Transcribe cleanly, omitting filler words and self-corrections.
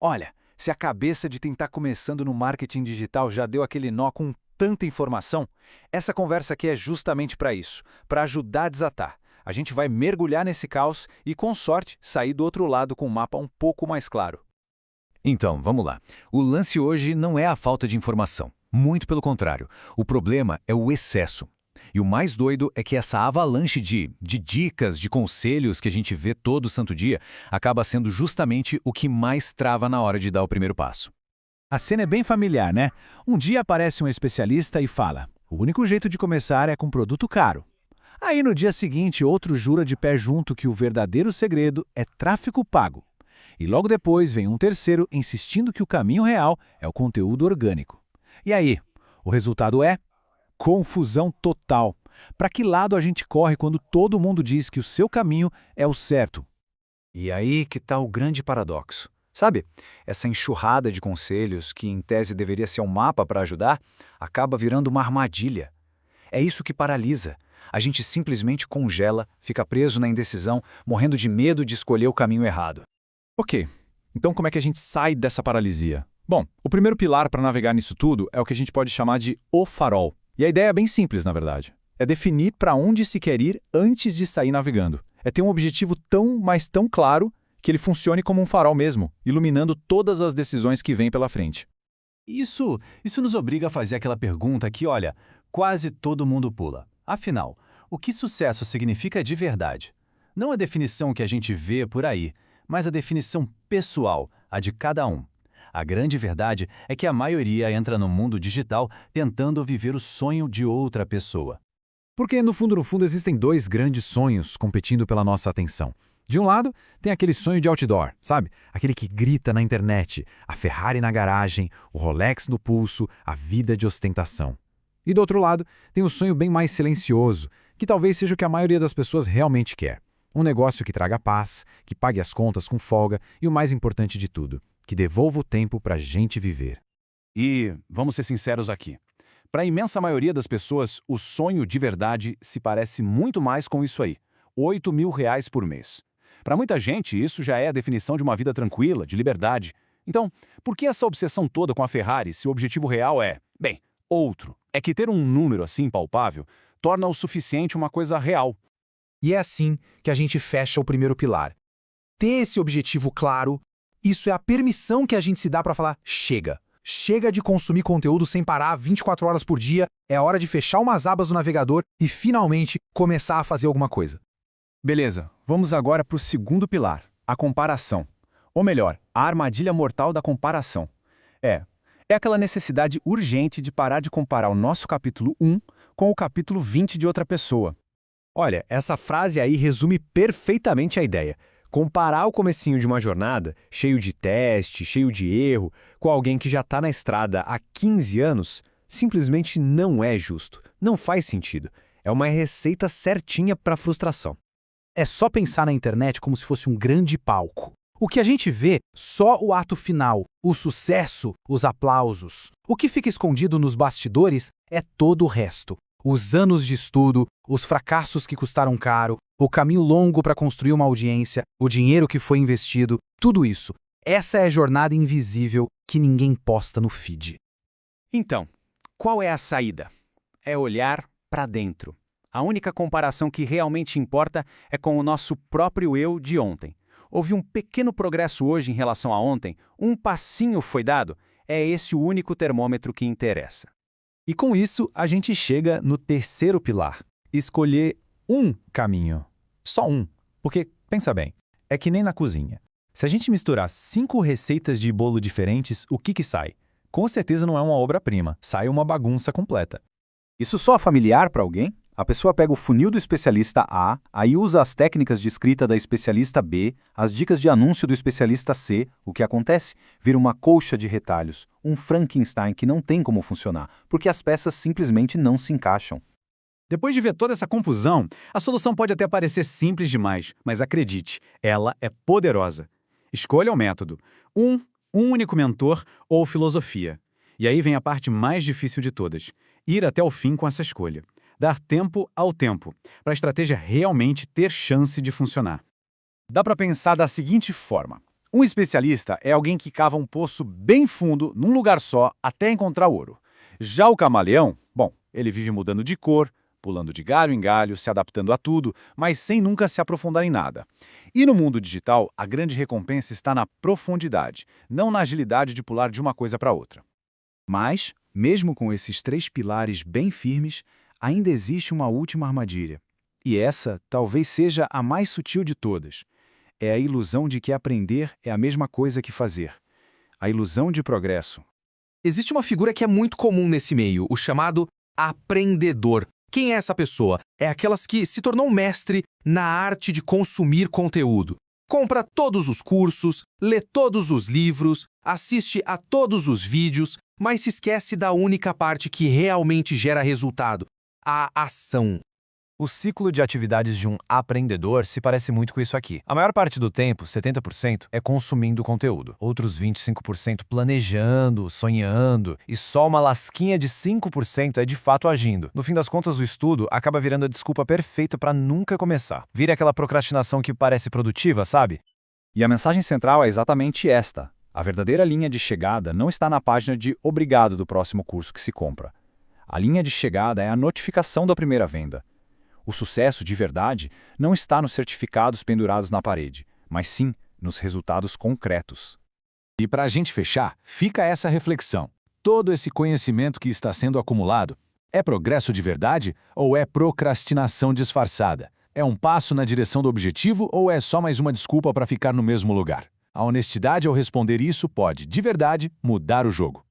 Olha, se a cabeça de tentar começando no marketing digital já deu aquele nó com tanta informação, essa conversa aqui é justamente para isso, para ajudar a desatar. A gente vai mergulhar nesse caos e, com sorte, sair do outro lado com um mapa um pouco mais claro. Então, vamos lá. O lance hoje não é a falta de informação. Muito pelo contrário. O problema é o excesso. E o mais doido é que essa avalanche de dicas, de conselhos que a gente vê todo santo dia, acaba sendo justamente o que mais trava na hora de dar o primeiro passo. A cena é bem familiar, né? Um dia aparece um especialista e fala: o único jeito de começar é com produto caro. Aí no dia seguinte, outro jura de pé junto que o verdadeiro segredo é tráfego pago. E logo depois vem um terceiro insistindo que o caminho real é o conteúdo orgânico. E aí? O resultado é confusão total. Para que lado a gente corre quando todo mundo diz que o seu caminho é o certo? E aí que está o grande paradoxo. Sabe, essa enxurrada de conselhos, que em tese deveria ser um mapa para ajudar, acaba virando uma armadilha. É isso que paralisa. A gente simplesmente congela, fica preso na indecisão, morrendo de medo de escolher o caminho errado. Ok, então como é que a gente sai dessa paralisia? Bom, o primeiro pilar para navegar nisso tudo é o que a gente pode chamar de o farol. E a ideia é bem simples, na verdade. É definir para onde se quer ir antes de sair navegando. É ter um objetivo tão, mas tão claro que ele funcione como um farol mesmo, iluminando todas as decisões que vêm pela frente. Isso nos obriga a fazer aquela pergunta que, olha, quase todo mundo pula. Afinal, o que sucesso significa de verdade? Não a definição que a gente vê por aí, mas a definição pessoal, a de cada um. A grande verdade é que a maioria entra no mundo digital tentando viver o sonho de outra pessoa. Porque, no fundo, existem dois grandes sonhos competindo pela nossa atenção. De um lado, tem aquele sonho de outdoor, sabe? Aquele que grita na internet, a Ferrari na garagem, o Rolex no pulso, a vida de ostentação. E do outro lado, tem o sonho bem mais silencioso, que talvez seja o que a maioria das pessoas realmente quer. Um negócio que traga paz, que pague as contas com folga e o mais importante de tudo, que devolva o tempo para a gente viver. E, vamos ser sinceros aqui, para a imensa maioria das pessoas, o sonho de verdade se parece muito mais com isso aí, R$ 8.000 por mês. Para muita gente, isso já é a definição de uma vida tranquila, de liberdade. Então, por que essa obsessão toda com a Ferrari se o objetivo real é, bem, outro? É que ter um número assim palpável torna o suficiente uma coisa real. E é assim que a gente fecha o primeiro pilar. Ter esse objetivo claro, isso é a permissão que a gente se dá para falar: chega. Chega de consumir conteúdo sem parar 24 horas por dia, é hora de fechar umas abas do navegador e finalmente começar a fazer alguma coisa. Beleza, vamos agora para o segundo pilar, a comparação. Ou melhor, a armadilha mortal da comparação. É aquela necessidade urgente de parar de comparar o nosso capítulo 1 com o capítulo 20 de outra pessoa. Olha, essa frase aí resume perfeitamente a ideia. Comparar o comecinho de uma jornada, cheio de teste, cheio de erro, com alguém que já está na estrada há 15 anos, simplesmente não é justo. Não faz sentido. É uma receita certinha para frustração. É só pensar na internet como se fosse um grande palco. O que a gente vê, só o ato final, o sucesso, os aplausos. O que fica escondido nos bastidores é todo o resto. Os anos de estudo, os fracassos que custaram caro, o caminho longo para construir uma audiência, o dinheiro que foi investido, tudo isso. Essa é a jornada invisível que ninguém posta no feed. Então, qual é a saída? É olhar para dentro. A única comparação que realmente importa é com o nosso próprio eu de ontem. Houve um pequeno progresso hoje em relação a ontem, um passinho foi dado, é esse o único termômetro que interessa. E com isso, a gente chega no terceiro pilar, escolher um caminho. Só um. Porque, pensa bem, é que nem na cozinha. Se a gente misturar 5 receitas de bolo diferentes, o que sai? Com certeza não é uma obra-prima, sai uma bagunça completa. Isso só é familiar para alguém? A pessoa pega o funil do especialista A, aí usa as técnicas de escrita da especialista B, as dicas de anúncio do especialista C. O que acontece? Vira uma colcha de retalhos, um Frankenstein que não tem como funcionar, porque as peças simplesmente não se encaixam. Depois de ver toda essa confusão, a solução pode até parecer simples demais, mas acredite, ela é poderosa. Escolha o método. Um único mentor ou filosofia. E aí vem a parte mais difícil de todas. Ir até o fim com essa escolha. Dar tempo ao tempo, para a estratégia realmente ter chance de funcionar. Dá para pensar da seguinte forma. Um especialista é alguém que cava um poço bem fundo, num lugar só, até encontrar ouro. Já o camaleão, bom, ele vive mudando de cor, pulando de galho em galho, se adaptando a tudo, mas sem nunca se aprofundar em nada. E no mundo digital, a grande recompensa está na profundidade, não na agilidade de pular de uma coisa para outra. Mas, mesmo com esses 3 pilares bem firmes, ainda existe uma última armadilha. E essa talvez seja a mais sutil de todas. É a ilusão de que aprender é a mesma coisa que fazer. A ilusão de progresso. Existe uma figura que é muito comum nesse meio, o chamado aprendedor. Quem é essa pessoa? É aquelas que se tornou mestre na arte de consumir conteúdo. Compra todos os cursos, lê todos os livros, assiste a todos os vídeos, mas se esquece da única parte que realmente gera resultado: a ação. O ciclo de atividades de um aprendedor se parece muito com isso aqui. A maior parte do tempo, 70%, é consumindo conteúdo. Outros 25% planejando, sonhando. E só uma lasquinha de 5% é de fato agindo. No fim das contas, o estudo acaba virando a desculpa perfeita para nunca começar. Vira aquela procrastinação que parece produtiva, sabe? E a mensagem central é exatamente esta. A verdadeira linha de chegada não está na página de obrigado do próximo curso que se compra. A linha de chegada é a notificação da primeira venda. O sucesso, de verdade, não está nos certificados pendurados na parede, mas sim nos resultados concretos. E para a gente fechar, fica essa reflexão. Todo esse conhecimento que está sendo acumulado é progresso de verdade ou é procrastinação disfarçada? É um passo na direção do objetivo ou é só mais uma desculpa para ficar no mesmo lugar? A honestidade ao responder isso pode, de verdade, mudar o jogo.